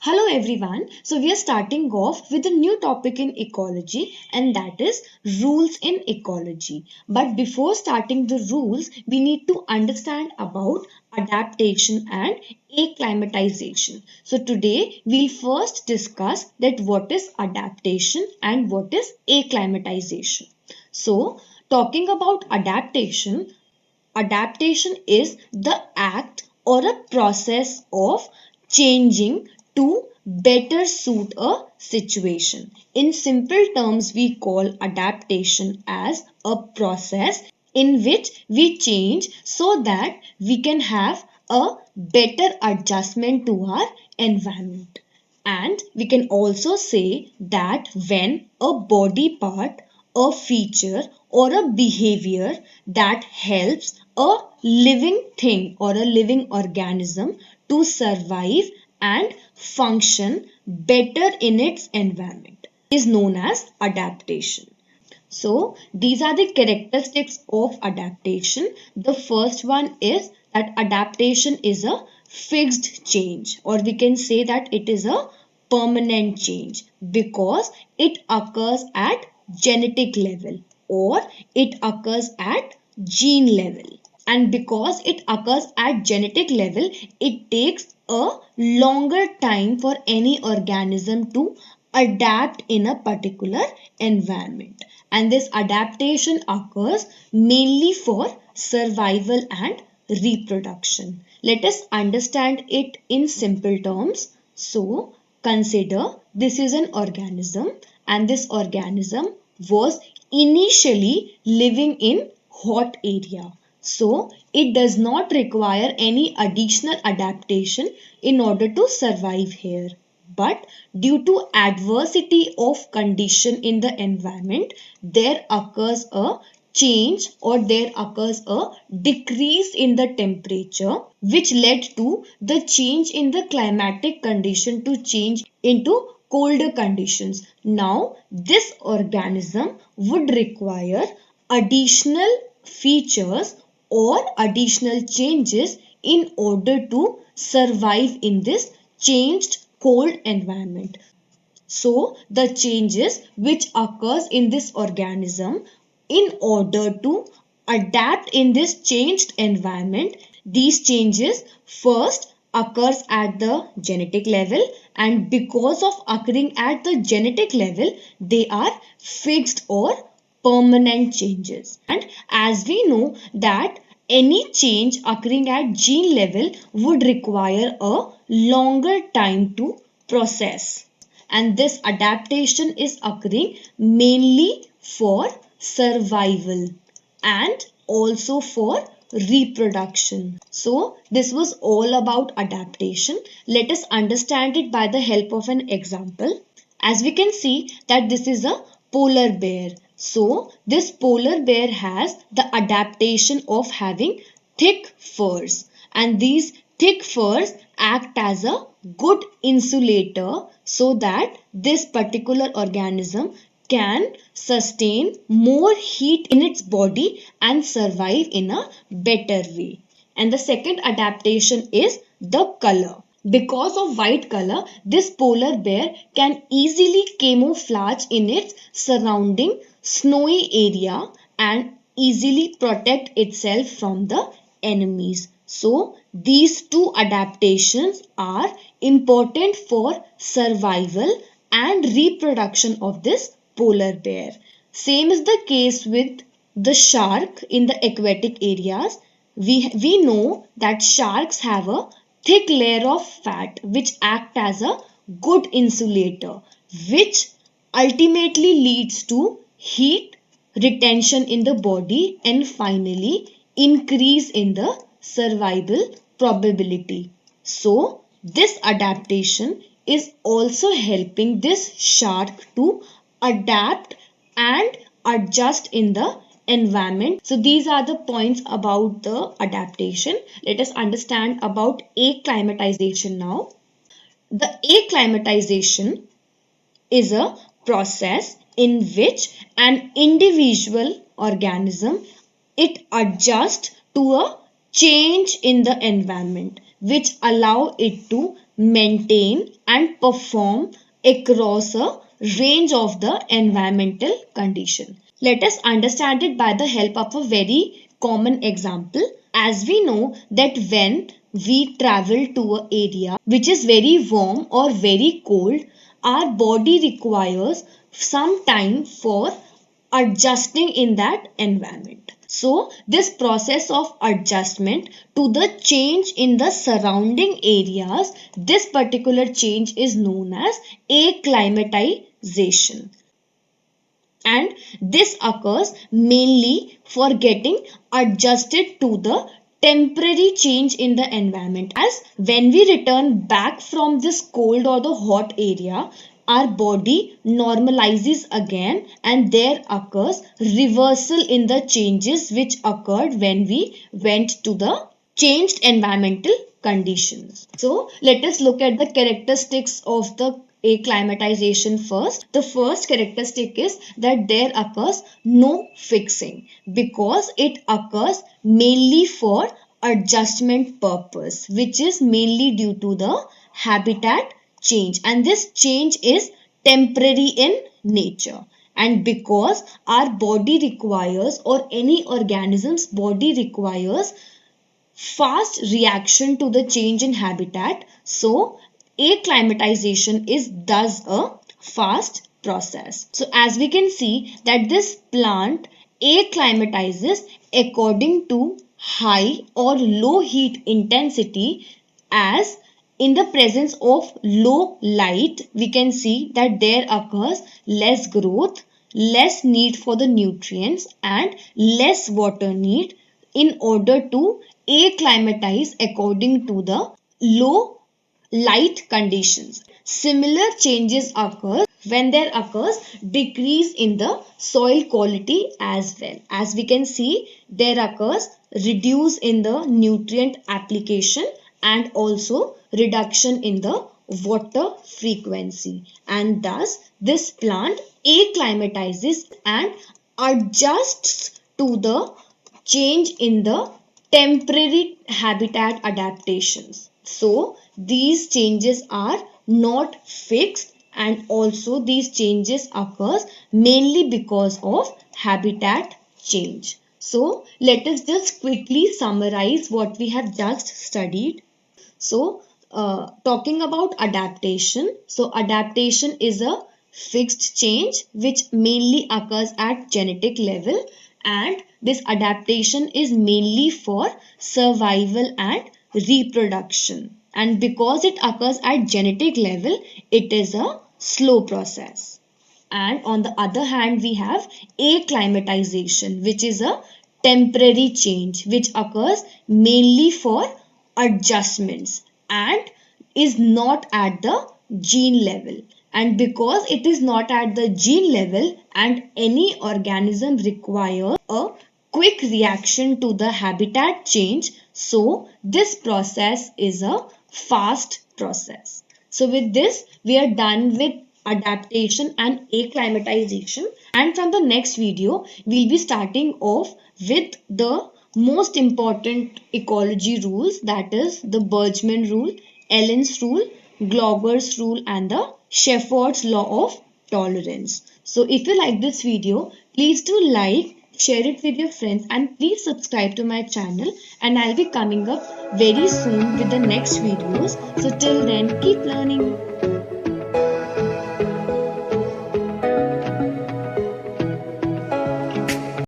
Hello everyone. So we are starting off with a new topic in ecology, and that is rules in ecology. But before starting the rules, we need to understand about adaptation and acclimatization. So today we'll first discuss that what is adaptation and what is acclimatization. So talking about adaptation, adaptation is the act or a process of changing to better suit a situation. In simple terms, we call adaptation as a process in which we change so that we can have a better adjustment to our environment. And we can also say that when a body part, a feature, or a behavior that helps a living thing or a living organism to survive and function better in its environment is known as adaptation. So, these are the characteristics of adaptation. The first one is that adaptation is a fixed change, or we can say that it is a permanent change because it occurs at genetic level or it occurs at gene level. And because it occurs at genetic level, it takes a longer time for any organism to adapt in a particular environment. And this adaptation occurs mainly for survival and reproduction. Let us understand it in simple terms. So, consider this is an organism, and this organism was initially living in hot area. So, it does not require any additional adaptation in order to survive here. But due to adversity of condition in the environment, there occurs a change or there occurs a decrease in the temperature, which led to the change in the climatic condition to change into colder conditions. Now, this organism would require additional features or additional changes in order to survive in this changed cold environment. So the changes which occurs in this organism in order to adapt in this changed environment, these changes first occurs at the genetic level, and because of occurring at the genetic level, they are fixed or permanent changes. And as we know that any change occurring at gene level would require a longer time to process, and this adaptation is occurring mainly for survival and also for reproduction. So this was all about adaptation. Let us understand it by the help of an example. As we can see that this is a polar bear. So this polar bear has the adaptation of having thick furs, and these thick furs act as a good insulator so that this particular organism can sustain more heat in its body and survive in a better way. And the second adaptation is the color. Because of white color, this polar bear can easily camouflage in its surrounding snowy area and easily protect itself from the enemies. So, these two adaptations are important for survival and reproduction of this polar bear. Same is the case with the shark in the aquatic areas. We know that sharks have a thick layer of fat which act as a good insulator, which ultimately leads to heat retention in the body and finally increase in the survival probability. So this adaptation is also helping this shark to adapt and adjust in the environment. So these are the points about the adaptation. Let us understand about acclimatization now. The acclimatization is a process in which an individual organism it adjusts to a change in the environment which allow it to maintain and perform across a range of the environmental condition. Let us understand it by the help of a very common example. As we know that when we travel to an area which is very warm or very cold, our body requires some time for adjusting in that environment. So, this process of adjustment to the change in the surrounding areas, this particular change is known as acclimatization. And this occurs mainly for getting adjusted to the temporary change in the environment. As when we return back from this cold or the hot area, our body normalizes again and there occurs reversal in the changes which occurred when we went to the changed environmental conditions. So let us look at the characteristics of the acclimatization first. The first characteristic is that there occurs no fixing because it occurs mainly for adjustment purpose, which is mainly due to the habitat change, and this change is temporary in nature. And because our body requires, or any organism's body requires, fast reaction to the change in habitat, so acclimatization is thus a fast process. So as we can see that this plant acclimatizes according to high or low heat intensity. As in the presence of low light, we can see that there occurs less growth, less need for the nutrients and less water need in order to acclimatize according to the low light conditions. Similar changes occur when there occurs decrease in the soil quality as well. As we can see, there occurs reduce in the nutrient application and also reduction in the water frequency, and thus this plant acclimatizes and adjusts to the change in the temporary habitat adaptations. So these changes are not fixed and also these changes occurs mainly because of habitat change. So let us just quickly summarize what we have just studied. So talking about adaptation. So adaptation is a fixed change which mainly occurs at genetic level, and this adaptation is mainly for survival and reproduction. And because it occurs at genetic level, it is a slow process. And on the other hand, we have acclimatization, which is a temporary change which occurs mainly for adjustments and is not at the gene level. And because it is not at the gene level and any organism requires a quick reaction to the habitat change, so this process is a fast process. So with this, we are done with adaptation and acclimatization, and from the next video we'll be starting off with the most important ecology rules, that is the Boltzmann rule, Allen's rule, Glauber's rule and the Shepard's law of tolerance. So if you like this video, please do like, share it with your friends and please subscribe to my channel, and I'll be coming up very soon with the next videos. So till then, keep learning.